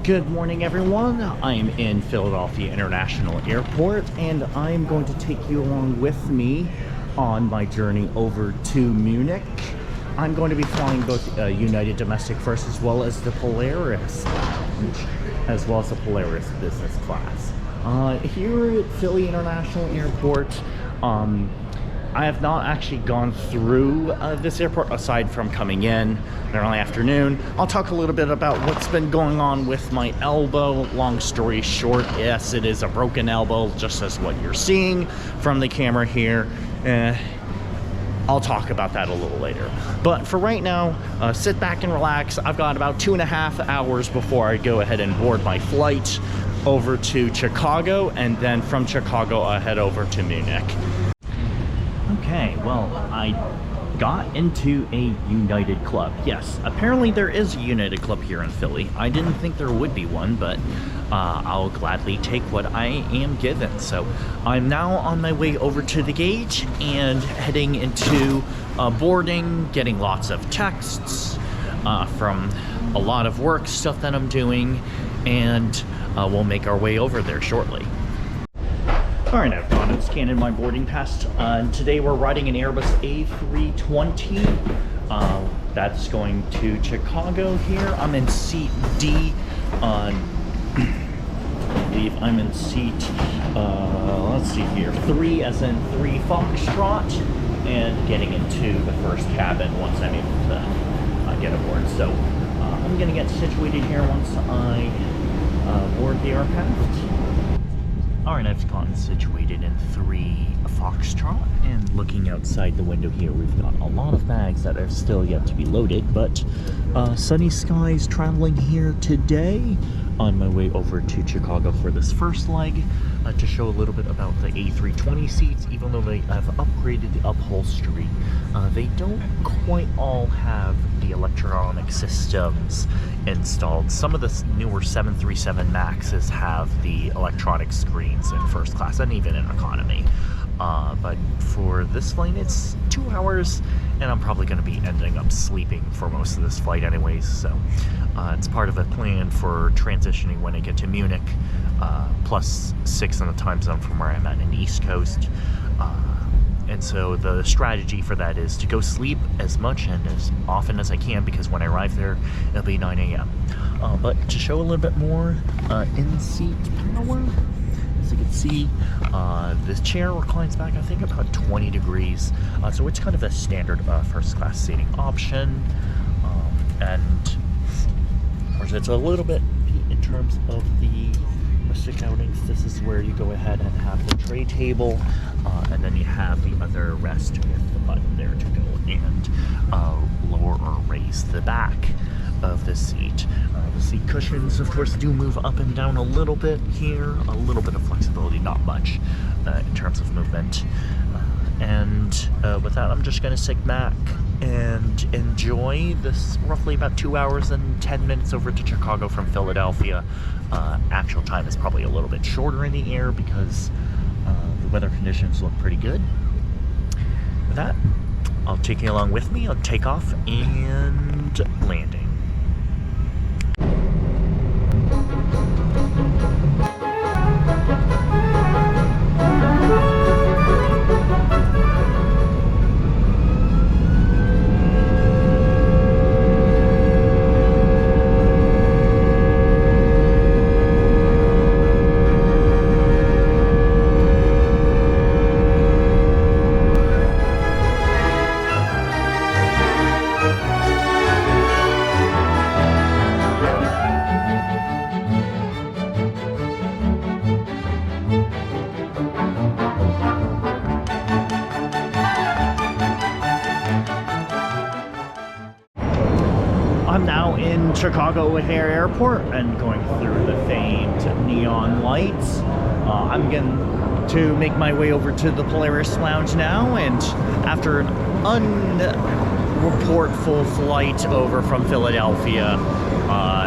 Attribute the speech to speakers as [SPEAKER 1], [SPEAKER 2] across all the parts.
[SPEAKER 1] Good morning, everyone. I'm in Philadelphia International Airport, and I'm going to take you along with me on my journey over to Munich. I'm going to be flying both United Domestic First as well as the Polaris Lounge, as well as the Polaris Business Class. Here at Philly International Airport, I have not actually gone through this airport aside from coming in early afternoon. I'll talk a little bit about what's been going on with my elbow. Long story short, yes, it is a broken elbow, just as what you're seeing from the camera here. I'll talk about that a little later. But for right now, sit back and relax. I've got about 2.5 hours before I go ahead and board my flight over to Chicago, and then from Chicago I head over to Munich. Okay, well, I got into a United Club. Yes, apparently there is a United Club here in Philly. I didn't think there would be one, but I'll gladly take what I am given. So I'm now on my way over to the gate and heading into boarding, getting lots of texts from a lot of work stuff that I'm doing, and we'll make our way over there shortly. Alright, I've gone and scanned my boarding pass. Today we're riding an Airbus A320. That's going to Chicago here. I'm in seat D. I believe I'm in seat, let's see here, 3 as in 3 Foxtrot, and getting into the first cabin once I'm able to get aboard. So I'm going to get situated here once I board the aircraft. Alright, I've gotten situated in 3 Foxtrot, and looking outside the window here, we've got a lot of bags that are still yet to be loaded, but sunny skies traveling here today. On my way over to Chicago for this first leg to show a little bit about the A320 seats. Even though they have upgraded the upholstery, they don't quite all have the electronic systems installed. Some of the newer 737 Maxes have the electronic screens in first class and even in economy. But for this flight, it's 2 hours, and I'm probably going to be ending up sleeping for most of this flight anyways, so it's part of a plan for transitioning when I get to Munich, plus 6 on the time zone from where I'm at in the East Coast. And so the strategy for that is to go sleep as much and as often as I can, because when I arrive there, it'll be 9 a.m. But to show a little bit more in-seat power, as you can see, the chair reclines back, I think, about 20 degrees. So it's kind of a standard first class seating option. And of course, it's a little bit in terms of the domestic outings. This is where you go ahead and have the tray table, and then you have the other rest with the button there to go and lower or raise the back of the seat. The seat cushions, of course, do move up and down a little bit here. A little bit of flexibility, not much in terms of movement. And with that, I'm just going to sit back and enjoy this roughly about 2 hours and 10 minutes over to Chicago from Philadelphia. Actual time is probably a little bit shorter in the air because the weather conditions look pretty good. With that, I'll take you along with me on takeoff and landing. I'm now in Chicago O'Hare Airport and going through the famed neon lights. I'm going to make my way over to the Polaris Lounge now, and after an unreportful flight over from Philadelphia,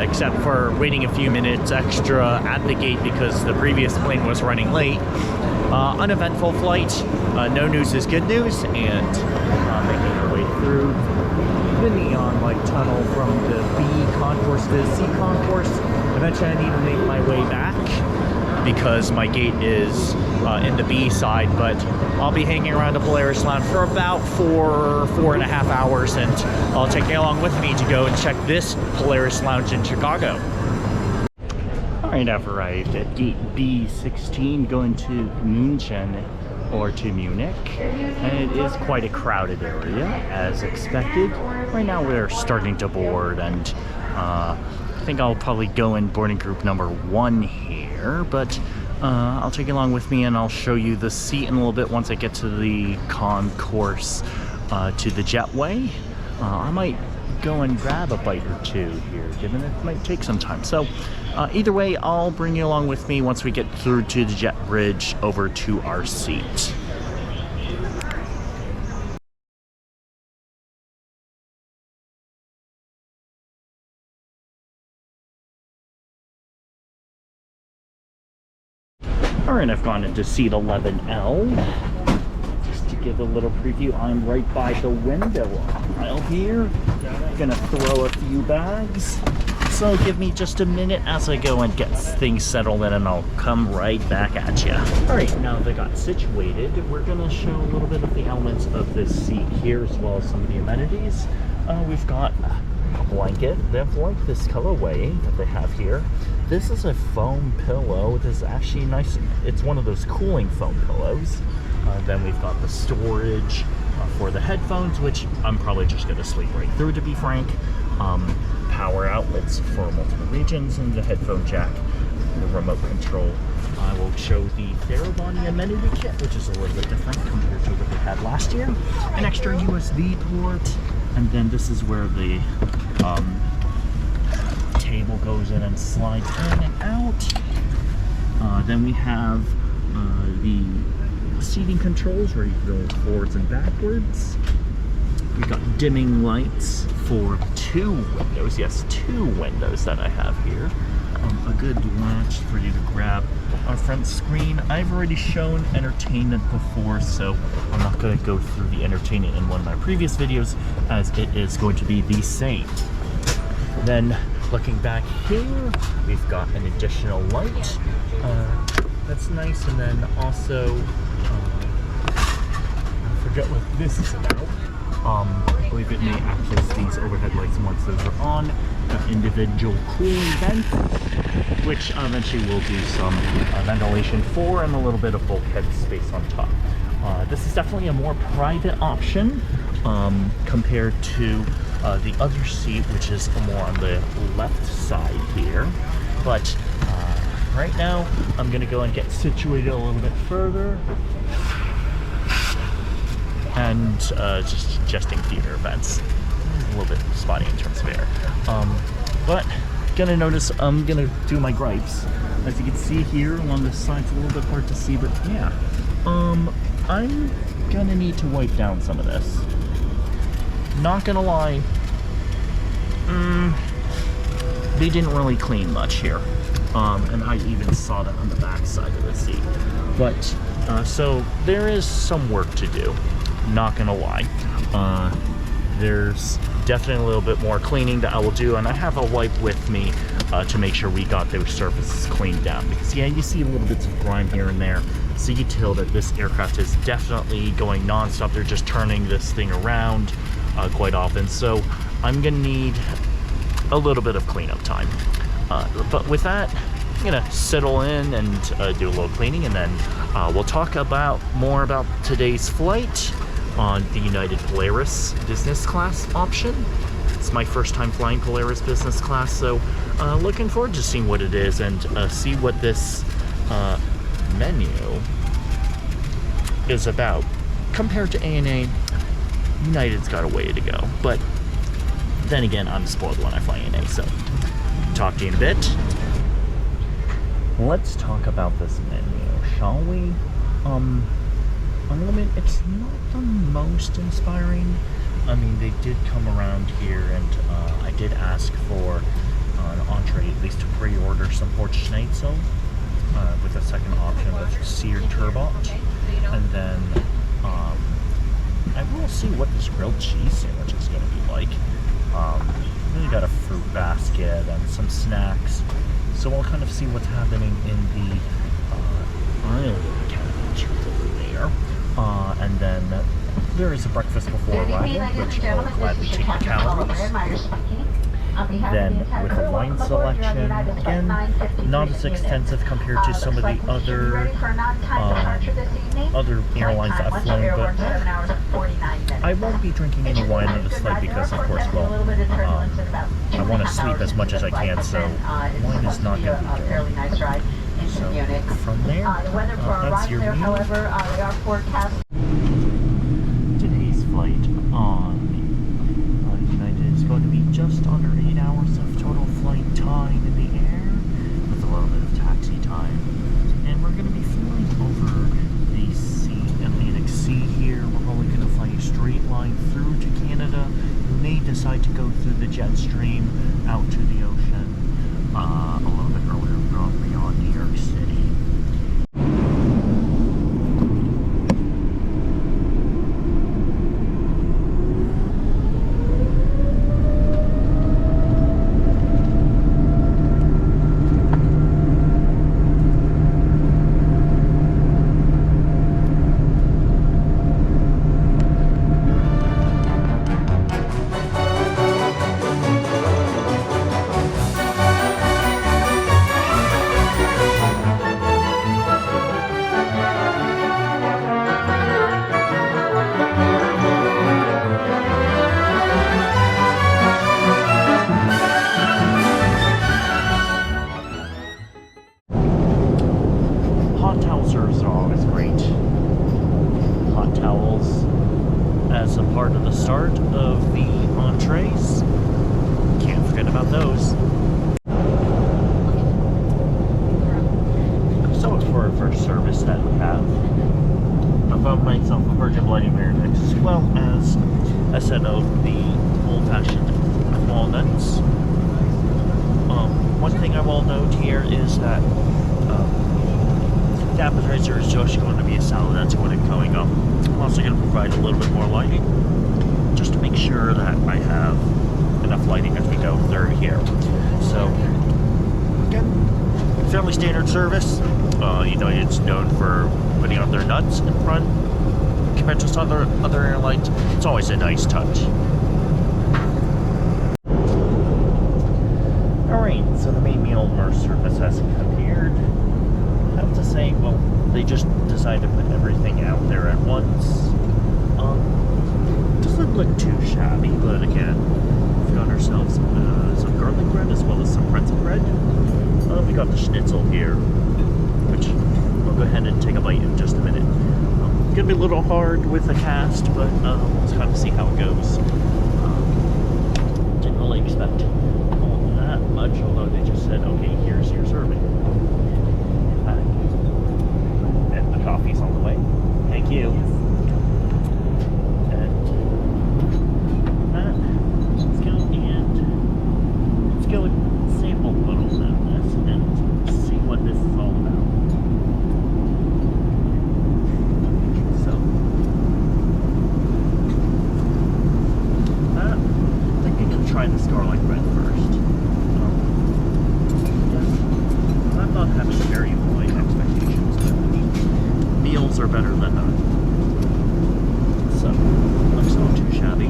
[SPEAKER 1] except for waiting a few minutes extra at the gate because the previous plane was running late, uneventful flight. No news is good news, and making our way through the neon light tunnel from the B concourse to the C concourse. Eventually I need to make my way back because my gate is in the B side, but I'll be hanging around the Polaris Lounge for about 4.5 hours, and I'll take you along with me to go and check this Polaris Lounge in Chicago. Alright, I've arrived at gate B16 going to München or to Munich, and it is quite a crowded area as expected. Right now we're starting to board, and I think I'll probably go in boarding group number 1 here, but I'll take you along with me and I'll show you the seat in a little bit once I get to the concourse to the jetway. I might go and grab a bite or two here, given it might take some time. So either way, I'll bring you along with me once we get through to the jet bridge over to our seat. Alright, I've gone into seat 11L. Just to give a little preview, I'm right by the window aisle here. I'm gonna throw a few bags. So give me just a minute as I go and get things settled in, and I'll come right back at you. Alright, now that I got situated, we're gonna show a little bit of the elements of this seat here, as well as some of the amenities. We've got a blanket. They have like this colorway that they have here. This is a foam pillow. This is actually nice. It's one of those cooling foam pillows. Then we've got the storage for the headphones, which I'm probably just going to sleep right through, to be frank. Power outlets for multiple regions, and the headphone jack, the remote control. I will show the Therabody Amenity kit, which is a little bit different compared to what they had last year. An extra USB port, and then this is where the table goes in and slides in and out. Then we have the seating controls where you can go forwards and backwards. We've got dimming lights for 2 windows. Yes, 2 windows that I have here. A good latch for you to grab our front screen. I've already shown entertainment before, so I'm not going to go through the entertainment in one of my previous videos, as it is going to be the same. Then looking back here, we've got an additional light. That's nice, and then also I forget what this is about. I believe it may access these overhead lights once those are on. Individual cooling vents, which eventually will do some ventilation for, and a little bit of bulkhead space on top. This is definitely a more private option compared to the other seat, which is more on the left side here. But right now, I'm going to go and get situated a little bit further. And just adjusting theater events. A little bit spotty in terms of air. But gonna notice I'm gonna do my gripes. As you can see here along the sides, a little bit hard to see, but yeah. I'm gonna need to wipe down some of this. Not gonna lie, they didn't really clean much here. And I even saw that on the back side of the seat. But so there is some work to do. Not gonna lie. There's definitely a little bit more cleaning that I will do, and I have a wipe with me to make sure we got those surfaces cleaned down, because yeah, you see little bits of grime here and there, so you can tell that this aircraft is definitely going non-stop. They're just turning this thing around quite often, so I'm gonna need a little bit of cleanup time. But with that, I'm gonna settle in and do a little cleaning, and then we'll talk more about today's flight on the United Polaris Business Class option. It's my first time flying Polaris Business Class, so looking forward to seeing what it is and see what this menu is about. Compared to ANA, United's got a way to go, but then again, I'm spoiled when I fly ANA, so talk to you in a bit. Let's talk about this menu, shall we? It's not the most inspiring. I mean, they did come around here, and I did ask for an entree, at least to pre-order some pork schnitzel. with a second option of seared turbot. And then I will see what this grilled cheese sandwich is going to be like. We got a fruit basket and some snacks. So we'll kind of see what's happening in the island cabbage over there. And then there is a breakfast before arrival, which will gladly take the calories. Then with the wine selection, again, not as extensive compared to some of the other airlines that I've flown, but I won't be drinking any wine on this flight because, of course, well, I want to sleep as much as I can, so wine is not going to be good. So from there, that's your meal. Today's flight on United is going to be just under 8 hours of total flight time in the air, with a little bit of taxi time. And we're going to be flying over the Atlantic Sea here. We're probably going to fly a straight line through to Canada. We may decide to go through the jet stream out to the ocean a little bit earlier beyond New York City. Hot towel serves are always great. Hot towels as a part of the start of the entrees. Can't forget about those. So for our first service that we have, I found myself a Virgin Bloody Mary mix, as well as a set of the old-fashioned walnuts. One thing I will note here is that the appetizer is just going to be a salad. That's what it's coming up. I'm also going to provide a little bit more lighting, just to make sure that I have enough lighting as we go through here. So, again, fairly standard service. It's known for putting out their nuts in front. Compared to some other airlines, it's always a nice touch. Alright, so the main meal service has appeared. I have to say, well, they just decided to put everything out there at once. Doesn't look too shabby, but again, we've got ourselves some garlic bread as well as some pretzel bread. We got the schnitzel here, which we'll go ahead and take a bite in just a minute. Gonna be a little hard with the cast, but we'll kind of see how it goes. Didn't really expect all that much, although they just said, okay, here's your serving. And the coffee's on the way. Thank you. And that, let's go and sample a little bit of this and see what this is all about. So, I think I'm going to try this garlic bread first. I'm not having very high expectations, but meals are better than none. So, looks not too shabby.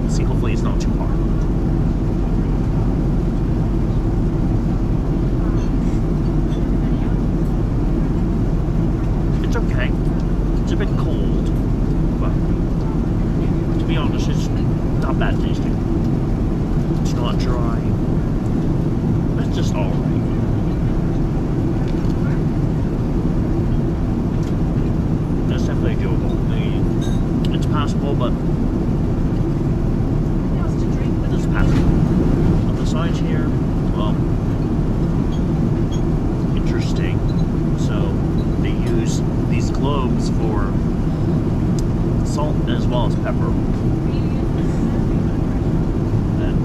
[SPEAKER 1] Let's see, hopefully it's not too hard. It's okay. It's a bit cold, but to be honest, it's not bad tasting. It's not dry. It's just alright. It's definitely doable. It's passable, but it is passable. On the sides here, interesting. So they use these globes for salt as well as pepper. And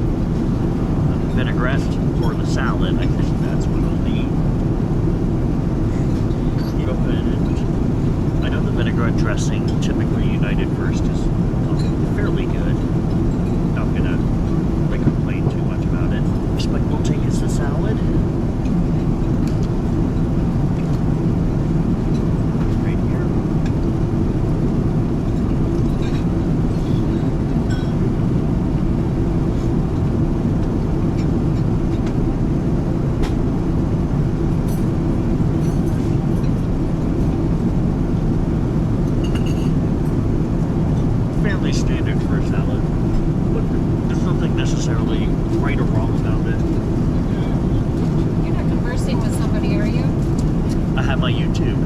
[SPEAKER 1] vinaigrette for the salad. I think that's what I'll need. I know the vinaigrette dressing, typically United First, is fairly good. Not gonna complain too much about it. First bite we'll take is the salad. Right here. Fairly standard for a salad, but there's nothing necessarily right or wrong about it.
[SPEAKER 2] You're not conversing with somebody, are you?
[SPEAKER 1] I have my YouTube,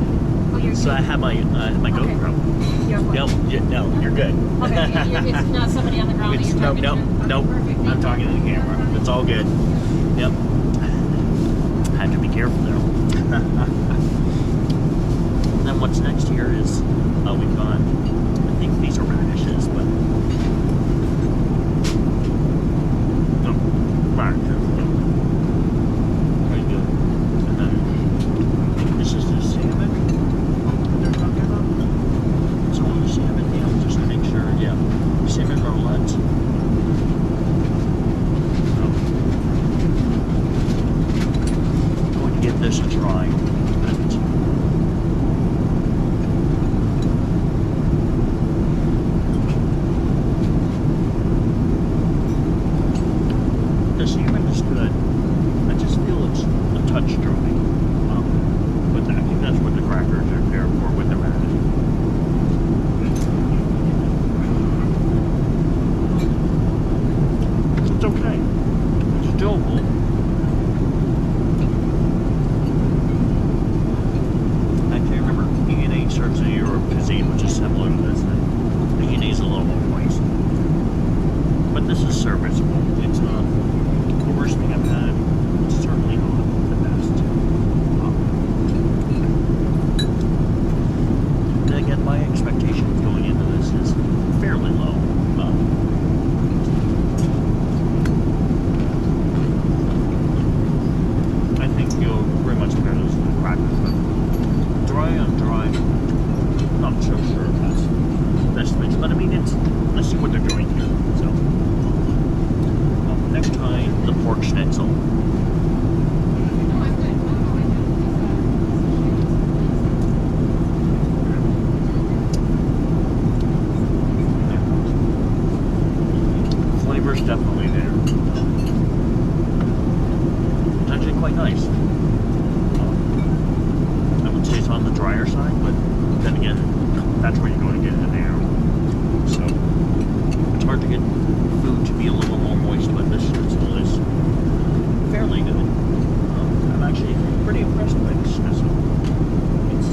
[SPEAKER 2] Oh, you're
[SPEAKER 1] so I have my GoPro. No, you're good.
[SPEAKER 2] Okay, it's not somebody on the ground that you're talking to?
[SPEAKER 1] Nope.
[SPEAKER 2] Perfect.
[SPEAKER 1] I'm talking to the camera. It's all good. Yep. Had to be careful there. Then what's next here is we've got, I think these are radishes, but no, radishes. Very good. And then I think this is the salmon they're talking about. So on the salmon, yeah, just to make sure, yeah, salmon roulette. I'm going to give this a try. The salmon is good. I just feel it's a touch dry. But I think that's what the crackers are there for with the radish. It's okay. It's doable. Actually, I remember E&A serves a Europe cuisine, which is similar to this thing. The E&A is a little more moist. But this is serviceable. It's not the worst thing I've had. It's certainly not the best. Then again, my expectations going into this is fairly low. I think you'll very much compare those to the crackers, but dry on dry, not so sure if that's the best mix. But I mean, let's see what they're doing here. So. Next time, the pork schnitzel. Flavor's definitely there. It's actually quite nice. I would say it's on the drier side, but then again, that's where you're going to get it there. So, it's hard to get food to be a little more moist, but this schnitzel is fairly good. I'm actually pretty impressed by this schnitzel. It's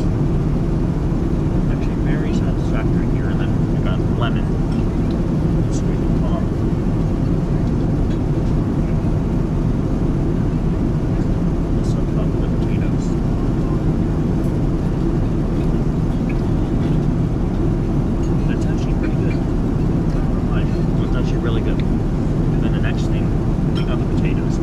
[SPEAKER 1] actually very satisfactory here. And then we got lemon, sweet and calm. This on top of the potatoes. That's actually pretty good. It's actually really good. And then the next thing, we got the potatoes.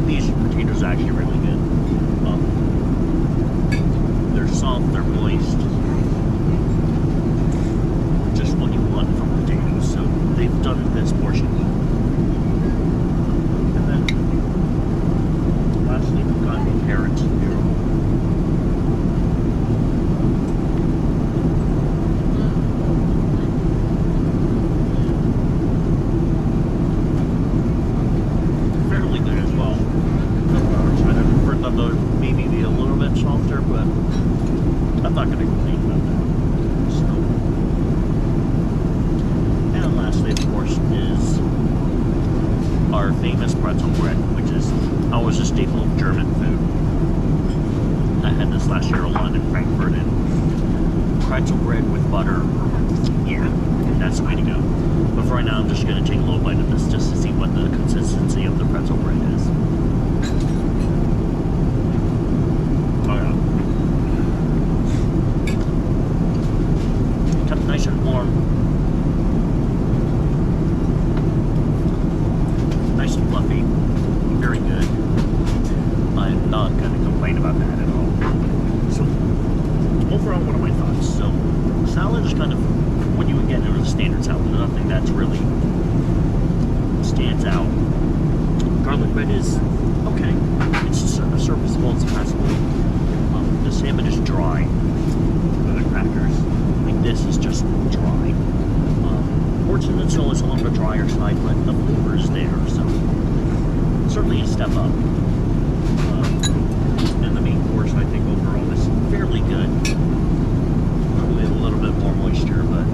[SPEAKER 1] These potatoes are actually really good. They're soft, they're moist. Just what you want from potatoes. So they've done this portion. And then lastly, we've got carrots here. Maybe be a little bit softer, but I'm not going to complain about that. So, and lastly, of course, is our famous pretzel bread, which is always a staple of German food. I had this last year a lot in Frankfurt, and pretzel bread with butter, yeah, that's the way to go. But for right now, I'm just going to take a little bite of this just to see what the consistency of the pretzel bread is. nice and warm. Nice and fluffy. Very good. I'm not going to complain about that at all. So, overall, what are my thoughts? So, salad is kind of what you would get in a standard salad. Nothing that's really stands out. Garlic bread is okay. It's serviceable, it's passable. The salmon is dry. The crackers, I mean, this is just dry. Pork and still is on the drier side, but the flavor is there, so certainly a step up. And the main course, I think, overall is fairly good. Probably a little bit more moisture, but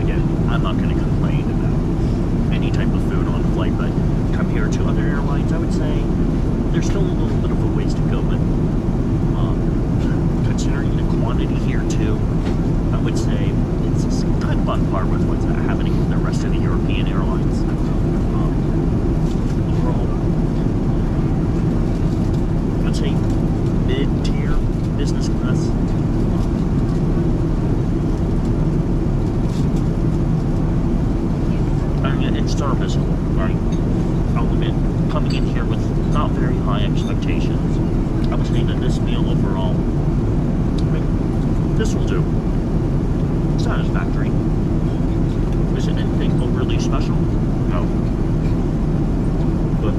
[SPEAKER 1] again, I'm not going to complain about any type of food on flight, but compared to other airlines, I would say there's still a little bit of a ways to go, but considering the quantity here too, I would say it's kind of on par with what's happening with the rest of the European airlines. Overall, I'd say mid-tier business class. I mean, it's serviceable, right? I'll admit, coming in here with not very high expectations, I would say that this meal overall, this will do. Satisfactory. Is it anything overly special? No. But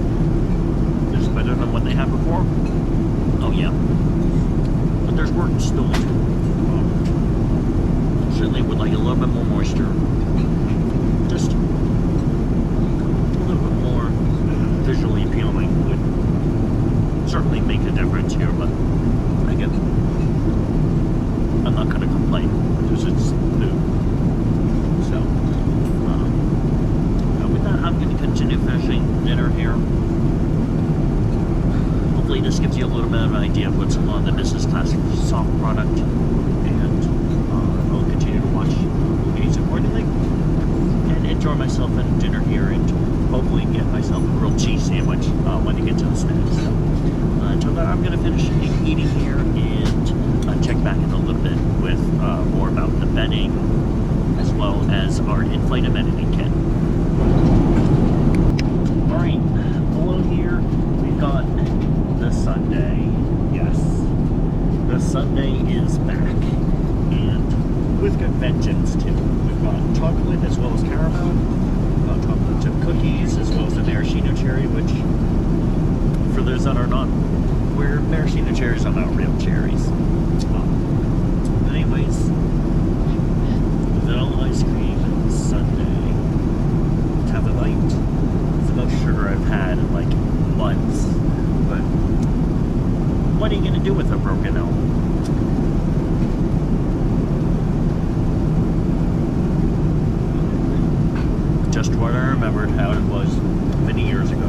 [SPEAKER 1] is it better than what they had before? Oh yeah. But there's work still to do. Certainly would like a little bit more moisture. Just a little bit more visually appealing would certainly make a difference here, but again, I'm not going to complain because it's new. So, with that, I'm going to continue finishing dinner here. Hopefully this gives you a little bit of an idea of what's on the business class soft product, and I'll continue to watch movies accordingly and enjoy myself at dinner here, and hopefully get myself a grilled cheese sandwich when I get to the snacks. So, until then, I'm going to finish eating here and check back in a little bit with more about the bedding as well as our in-flight amenity kit. Alright, below here we've got the sundae. Yes, the sundae is back, and with good vengeance too. We've got chocolate as well as caramel, chocolate chip cookies as well as the maraschino cherry, which for those that are not aware, maraschino cherries are not real cherries. Anyways, vanilla ice cream and sundae. Let's have a bite. It's the most sugar I've had in like months. But what are you going to do with a broken L? Just what I remembered how it was many years ago.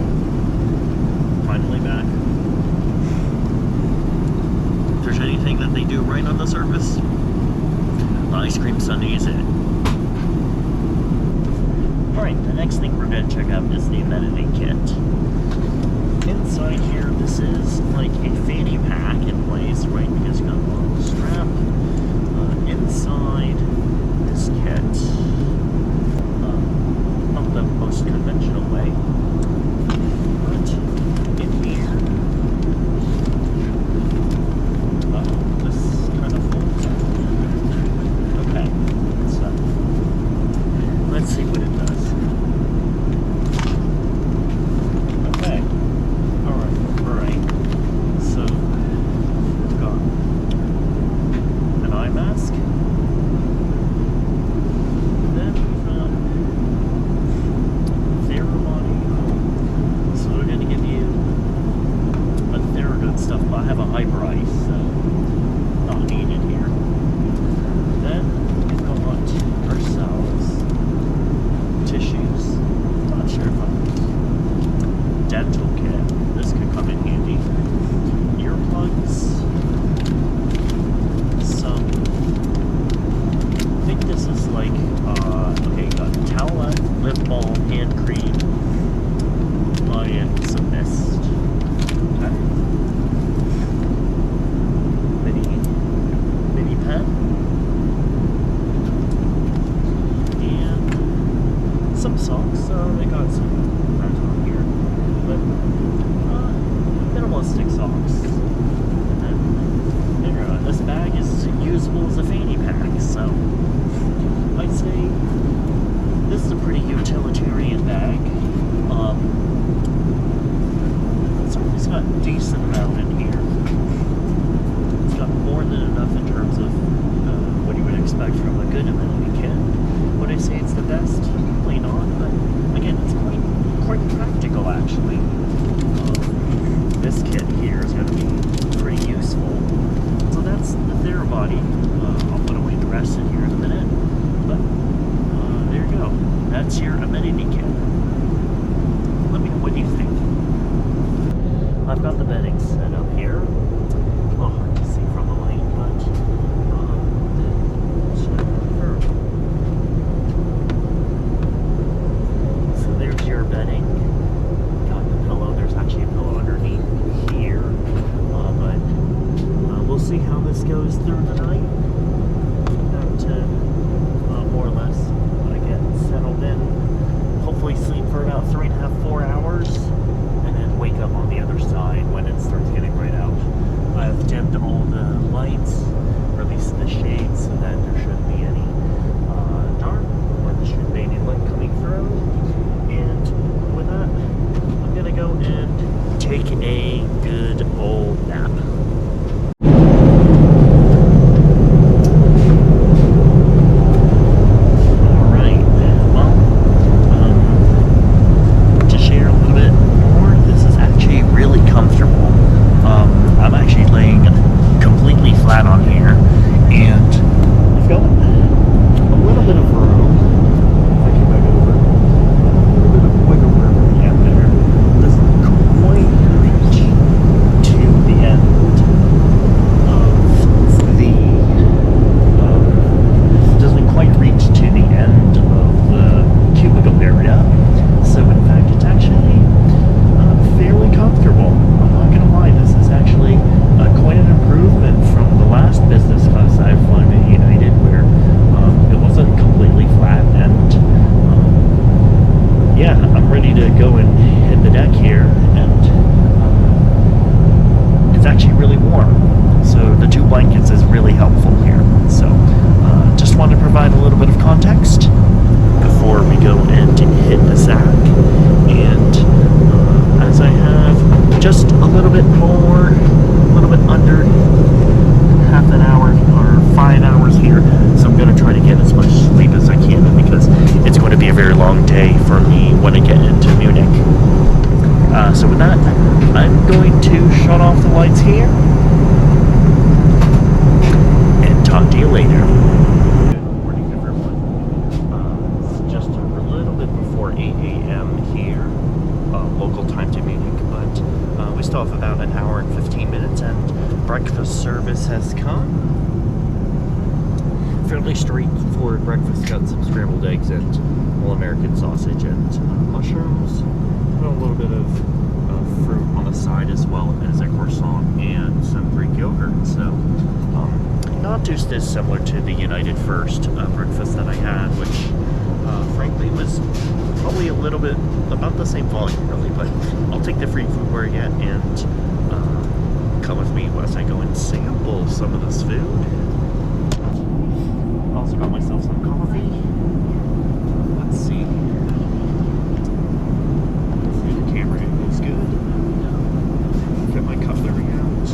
[SPEAKER 1] Finally back. If there's anything that they do right on the surface, the ice cream sundae is it. Alright, the next thing we're going to check out is the amenity kit. Inside here, this is like a fanny pack in place, right? Because you got a little strap. Inside this kit, not the most conventional way, but in here, this kind of folds out. Okay, so let's see what it does. Okay, alright, so we've got an eye mask, and then we've got Therabody. So we're going to give you a Therabody stuff, but I have a hyper ice, so not needed here. Then we've got ourselves tissues. Not sure if I'm dental kit. This could come in handy. Earplugs. Some. I think this is like okay, got towelette, lip balm, hand cream, and some mist. Okay. Mini pen. socks, so they got some that on here. But minimalistic socks. And then this bag is usable as a fanny pack, so I'd say this is a pretty utilitarian bag. It's got a decent amount in here. It's got more than enough in terms of what you would expect from a good Amenity kit. Would I say it's the best? Probably not, but again, it's quite practical actually. This kit here is going to be pretty useful. So that's the Therabody. I'll put away the rest in here in a minute. But there you go. That's your Amenity kit. Let me know what you think. I've got the bedding set up here. A little hard to see from the light, but so there's your bedding. Got the pillow. There's actually a pillow underneath here, but we'll see how this goes through the night. To more or less get settled in. Hopefully sleep for about 3.5, 4 hours. Wake up on the other side when it starts getting bright out. I've dimmed all the lights, or at least the shades, so that there shouldn't be any dark, or there shouldn't be any light coming through. And with that, I'm gonna go and take a good old nap. So with that, I'm going to shut off the lights here and talk to you later. Good morning, everyone. It's just a little bit before 8 a.m. here, local time to Munich, but we still have about an hour and 15 minutes, and breakfast service has come. Fairly straightforward breakfast. Got some scrambled eggs and all-American sausage and mushrooms. A little bit of fruit on the side, as well as a croissant and some Greek yogurt. So not too dissimilar to the United First breakfast that I had, which frankly was probably a little bit about the same volume really, but I'll take the free food where I get, and come with me as I go and sample some of this food. Also got myself some coffee. Let's see. Camera angle's good. Get my cutlery out.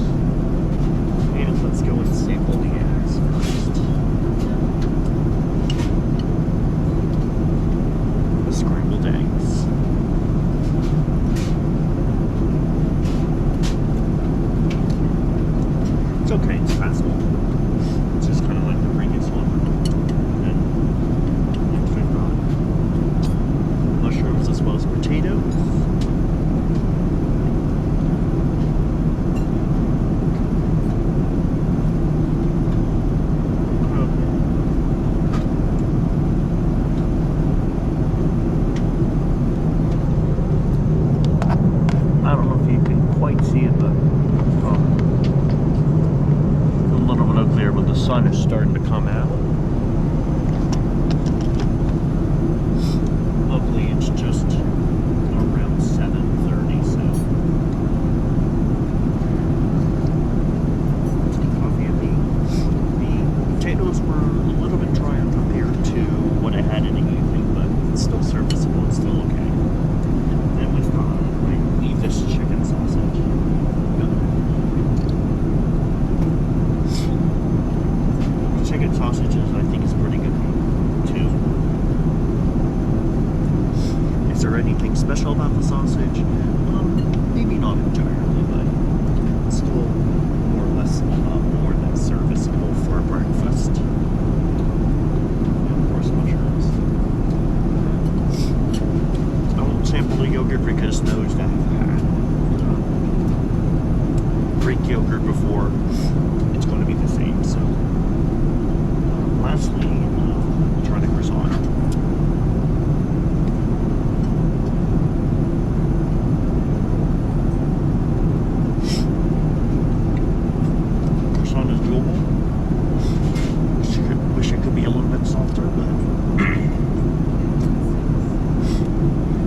[SPEAKER 1] And let's go and sample the eggs first. The scrambled eggs. It's okay, it's passable. It's just kind of like the previous one. And anything special about the sausage. Maybe not entirely, but it's still more or less more than serviceable for breakfast. And of course, mushrooms. I won't sample the yogurt because those that have had Greek yogurt before, it's going to be the same. So, lastly, try the croissant. Croissant is doable. Wish it could be a little bit softer, but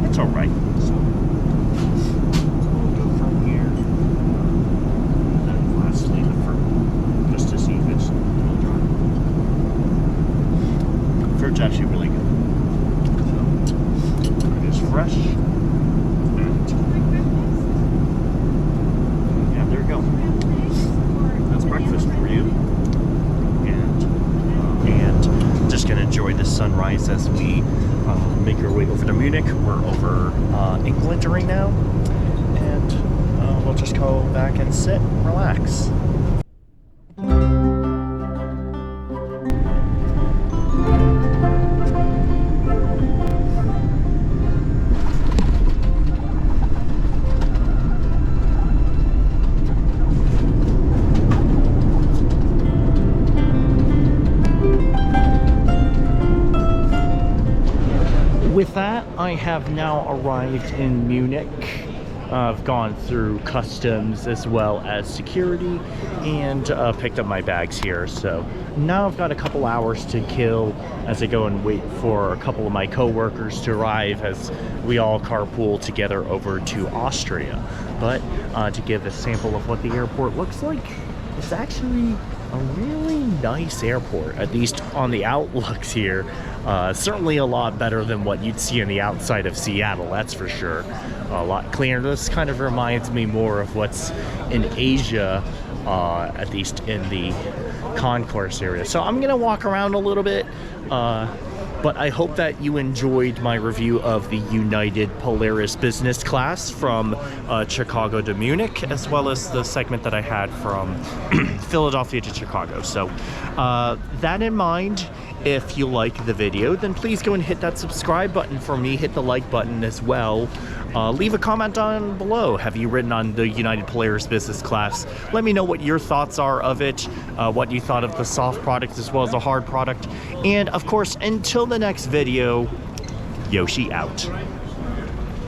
[SPEAKER 1] it's all right. So we'll go from here. And then lastly, the fruit, just to see if it's a little dry. Fruit's actually really good. So it is fresh. And yeah, there you go. That's breakfast for you. And just gonna enjoy the sunrise as we make our way over to Munich. We're over England right now, and we'll just go back and sit and relax. With that, I have now arrived in Munich. I've gone through customs as well as security and picked up my bags here. So now I've got a couple hours to kill as I go and wait for a couple of my co-workers to arrive as we all carpool together over to Austria. But to give a sample of what the airport looks like, it's actually a really nice airport, at least on the outlooks here. Certainly a lot better than what you'd see on the outside of Seattle, that's for sure. A lot cleaner. This kind of reminds me more of what's in Asia, at least in the concourse area. So I'm gonna walk around a little bit, but I hope that you enjoyed my review of the United Polaris Business Class from Chicago to Munich, as well as the segment that I had from Philadelphia to Chicago. So that in mind, if you like the video, then please go and hit that subscribe button for me, hit the like button as well. Leave a comment down below. Have you ridden on the United Polaris Business Class? Let me know what your thoughts are of it, what you thought of the soft product as well as the hard product. And of course, until the next video, Yoshi out.